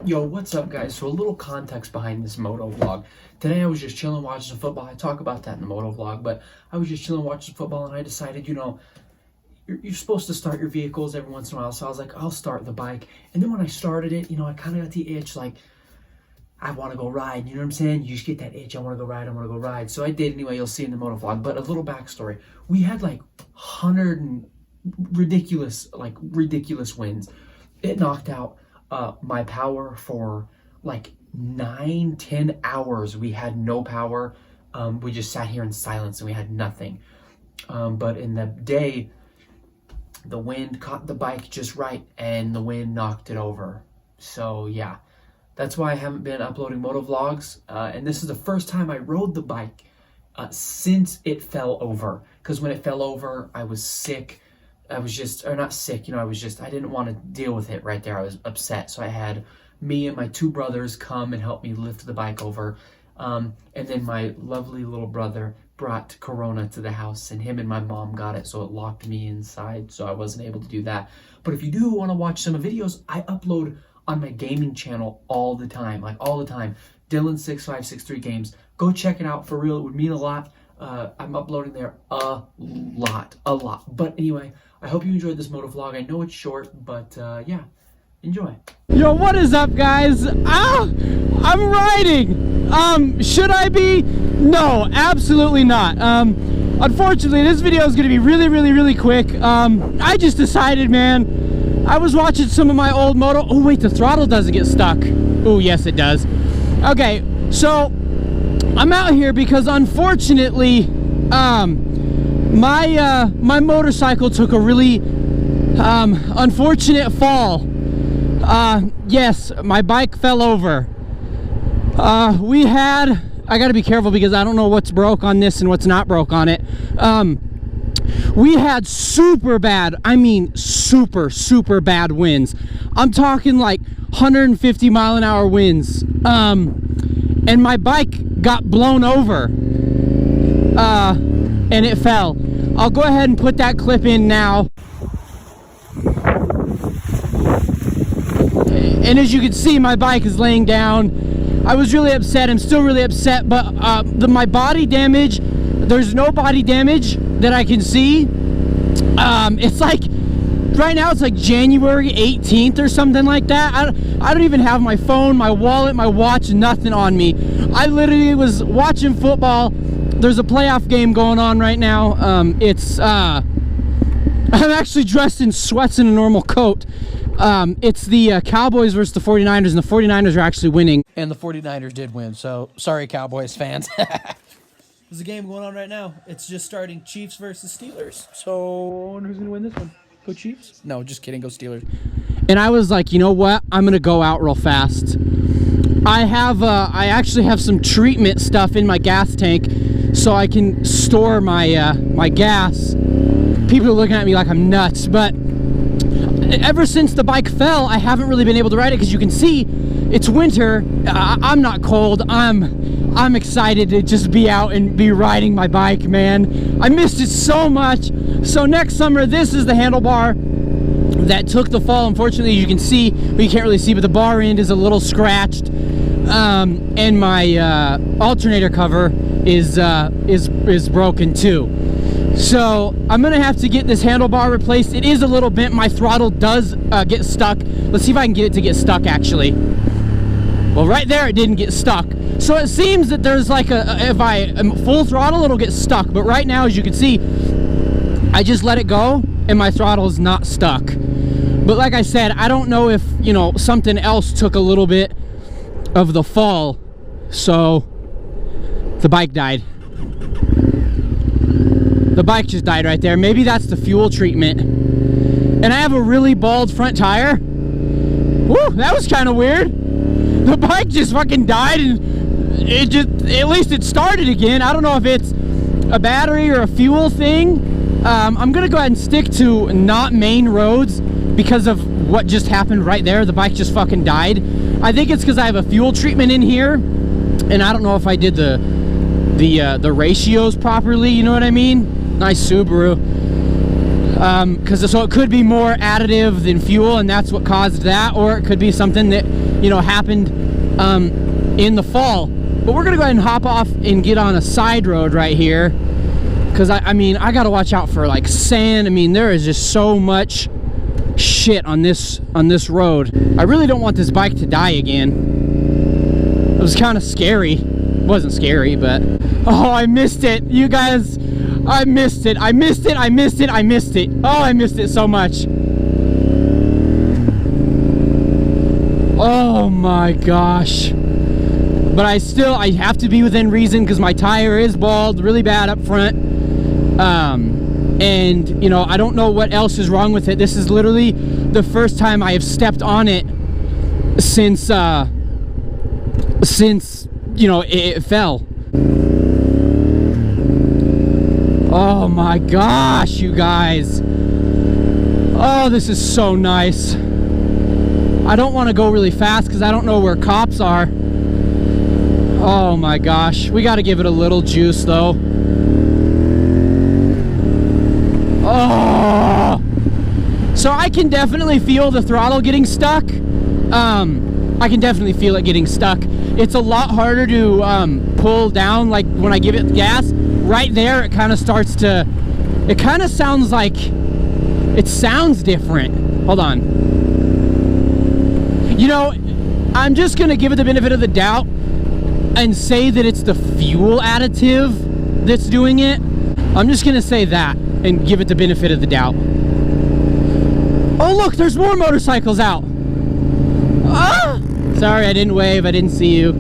Yo, what's up, guys? So a little context behind this moto vlog. Today I was just chilling watching some football. I talk about that in the moto vlog, but I was just chilling watching football, and I decided, you're supposed to start your vehicles every once in a while. So I was like, I'll start the bike. And then when I started it, I kind of got the itch, like, I want to go ride. You know what I'm saying? You just get that itch. I want to go ride. So I did anyway. You'll see in the moto vlog. But a little backstory. We had like 100 and ridiculous winds. It knocked out my power for like 9-10 hours. We had no power. We just sat here in silence and we had nothing. But in the day, the wind caught the bike just right and the wind knocked it over. So yeah, that's why I haven't been uploading moto vlogs. And this is the first time I rode the bike since it fell over. Because when it fell over, I was sick. I was just, or not sick, I didn't want to deal with it right there. I was upset. So I had me and my two brothers come and help me lift the bike over. And then my lovely little brother brought Corona to the house, and him and my mom got it. So it locked me inside. So I wasn't able to do that. But if you do want to watch some videos, I upload on my gaming channel all the time, Dylan6563 Games. Go check it out for real. It would mean a lot. I'm uploading there a lot. But anyway, I hope you enjoyed this moto vlog. I know it's short, but yeah, enjoy. Yo, what is up, guys? I'm riding. Should I be? No, absolutely not. Unfortunately, this video is going to be really quick. I just decided, man, I was watching some of my old moto. Oh, wait, the throttle doesn't get stuck. Oh, yes, it does. Okay, so I'm out here because unfortunately, my motorcycle took a really unfortunate fall. Yes, my bike fell over. I gotta be careful because I don't know what's broke on this and what's not broke on it. We had super bad, I mean super bad winds. I'm talking like 150 mile an hour winds. And my bike got blown over. And it fell. I'll go ahead and put that clip in now. And as you can see, my bike is laying down. I was really upset. I'm still really upset, but my body damage, there's no body damage that I can see. It's like, right now it's like January 18th or something like that. I don't even have my phone, my wallet, my watch, nothing on me. I literally was watching football. There's a playoff game going on right now. I'm actually dressed in sweats and a normal coat. It's the Cowboys versus the 49ers, and the 49ers are actually winning. And the 49ers did win, so sorry, Cowboys fans. There's a game going on right now. It's just starting, Chiefs versus Steelers. So, I wonder who's going to win this one. Go Chiefs? No, just kidding, go Steelers. And I was like, you know what? I'm going to go out real fast. I actually have some treatment stuff in my gas tank so I can store my my gas. People are looking at me like I'm nuts, but ever since the bike fell, I haven't really been able to ride it because you can see it's winter. I'm not cold. I'm excited to just be out and be riding my bike, man. I missed it so much. So next summer, this is the handlebar that took the fall. Unfortunately, you can see, but you can't really see, but the bar end is a little scratched. And my alternator cover is broken too. So I'm gonna have to get this handlebar replaced. It is a little bent. My throttle does get stuck. Let's see if I can get it to get stuck actually. Well, right there it didn't get stuck. So it seems that there's like if I am full throttle, it'll get stuck. But right now, as you can see, I just let it go and my throttle is not stuck. But like I said, I don't know if, something else took a little bit of the fall. So the bike died. The bike just died right there. Maybe that's the fuel treatment. And I have a really bald front tire. Woo, that was kind of weird. The bike just fucking died and at least it started again. I don't know if it's a battery or a fuel thing. I'm gonna go ahead and stick to not main roads because of what just happened right there. The bike just fucking died. I think it's because I have a fuel treatment in here, and I don't know if I did the ratios properly. You know what I mean? Nice Subaru. So it could be more additive than fuel, and that's what caused that, or it could be something that you know, happened in the fall. But we're gonna go ahead and hop off and get on a side road right here, because I mean, I gotta watch out for like sand. I mean, there is just so much shit on this road. I really don't want this bike to die again. It was kind of scary. It wasn't scary, but oh, I missed it, you guys. I missed it. I missed it. I missed it. I missed it. Oh, I missed it so much. Oh my gosh. But I have to be within reason, because my tire is bald really bad up front. And you know, I don't know what else is wrong with it. This is literally the first time I have stepped on it since you know, it fell. Oh my gosh, you guys. Oh, this is so nice. I don't want to go really fast because I don't know where cops are. Oh my gosh, we got to give it a little juice though. Oh, so I can definitely feel the throttle getting stuck. I can definitely feel it getting stuck. It's a lot harder to pull down, like when I give it gas. Right there, it kind of starts to, it kind of sounds like, it sounds different. Hold on. You know, I'm just gonna give it the benefit of the doubt and say that it's the fuel additive that's doing it. I'm just gonna say that and give it the benefit of the doubt. Oh look, there's more motorcycles out. Ah! Sorry, I didn't wave, I didn't see you.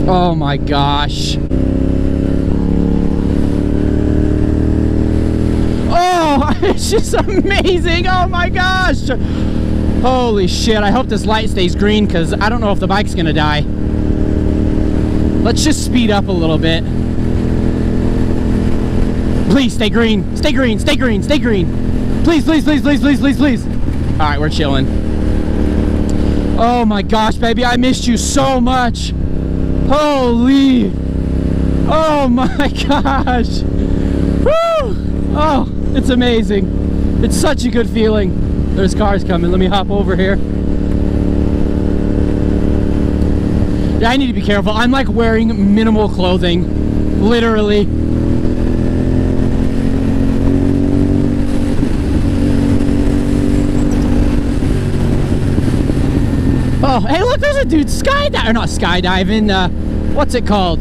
Oh my gosh. Oh, it's just amazing. Oh my gosh. Holy shit, I hope this light stays green, because I don't know if the bike's gonna die. Let's just speed up a little bit. Please stay green, stay green, stay green, stay green. Please, please, please, please, please, please, please. All right, we're chilling. Oh my gosh, baby, I missed you so much. Holy. Oh my gosh. Woo. Oh, it's amazing. It's such a good feeling. There's cars coming. Let me hop over here. Yeah, I need to be careful. I'm like wearing minimal clothing. Literally. Oh, hey, look, there's a dude skydiving, or not skydiving, what's it called?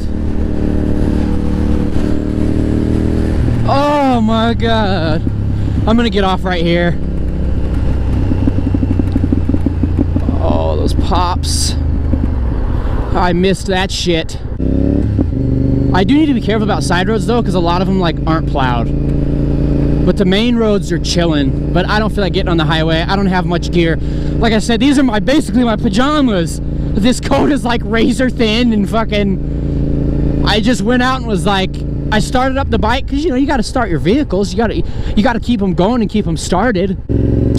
Oh my god. I'm gonna get off right here. Oh, those pops. I missed that shit. I do need to be careful about side roads though, because a lot of them like aren't plowed. But the main roads are chilling, but I don't feel like getting on the highway. I don't have much gear. Like I said, these are basically my pajamas. This coat is like razor thin and fucking, I just went out and was like, I started up the bike, because you know, you got to start your vehicles. You got to keep them going and keep them started.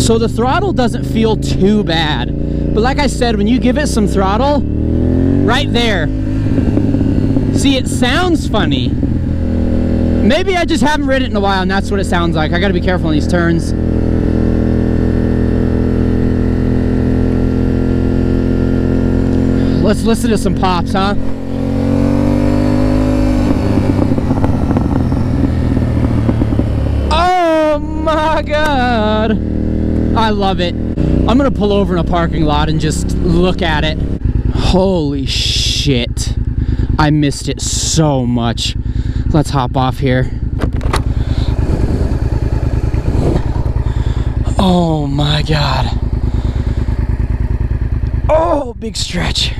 So the throttle doesn't feel too bad. But like I said, when you give it some throttle, right there, see, it sounds funny. Maybe I just haven't ridden it in a while and that's what it sounds like. I gotta be careful on these turns. Let's listen to some pops, huh? Oh my god. I love it. I'm gonna pull over in a parking lot and just look at it. Holy shit. I missed it so much. Let's hop off here. Oh my god. Oh, big stretch.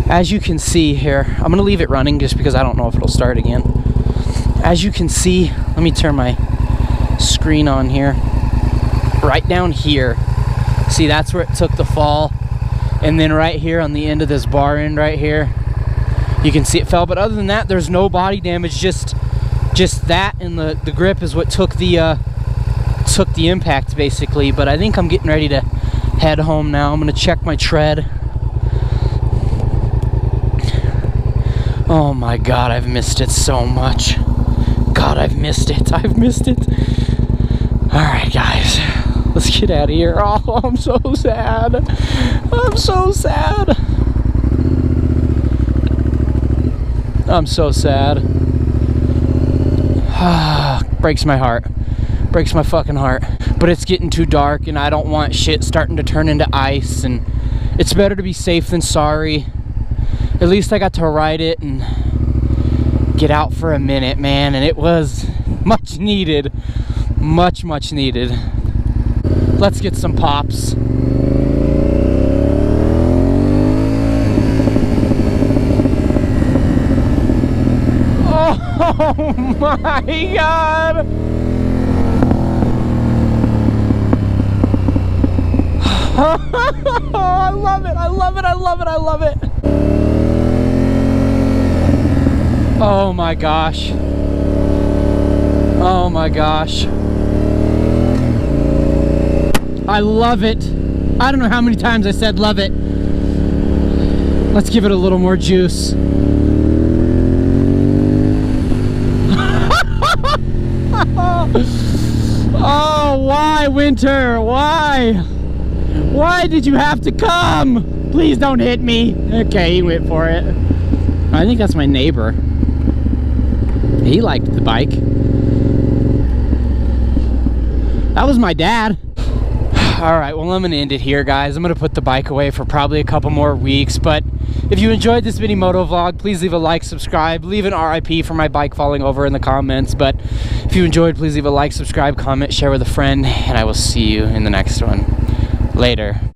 As you can see here, I'm gonna leave it running just because I don't know if it'll start again. As you can see, let me turn my screen on here. Right down here, see, that's where it took the fall. And then right here on the end of this bar end right here, you can see it fell. But other than that, there's no body damage. Just that, and the grip is what took the impact basically. But I think I'm getting ready to head home now. I'm gonna check my tread. Oh my god, I've missed it so much. God, I've missed it. I've missed it. All right, guys, Let's get out of here. Oh, I'm so sad. I'm so sad. I'm so sad. Breaks my heart. Breaks my fucking heart. But it's getting too dark and I don't want shit starting to turn into ice, and it's better to be safe than sorry. At least I got to ride it and get out for a minute, man, and it was much needed. Much needed. Let's get some pops. Oh my God! I love it, I love it, I love it, I love it. Oh my gosh. Oh my gosh. I love it. I don't know how many times I said love it. Let's give it a little more juice. Oh, why, Winter? Why? Why did you have to come? Please don't hit me. Okay, he went for it. I think that's my neighbor. He liked the bike. That was my dad. Alright, well, I'm going to end it here, guys. I'm going to put the bike away for probably a couple more weeks, but if you enjoyed this mini moto vlog, please leave a like, subscribe, leave an RIP for my bike falling over in the comments. But if you enjoyed, please leave a like, subscribe, comment, share with a friend, and I will see you in the next one. Later.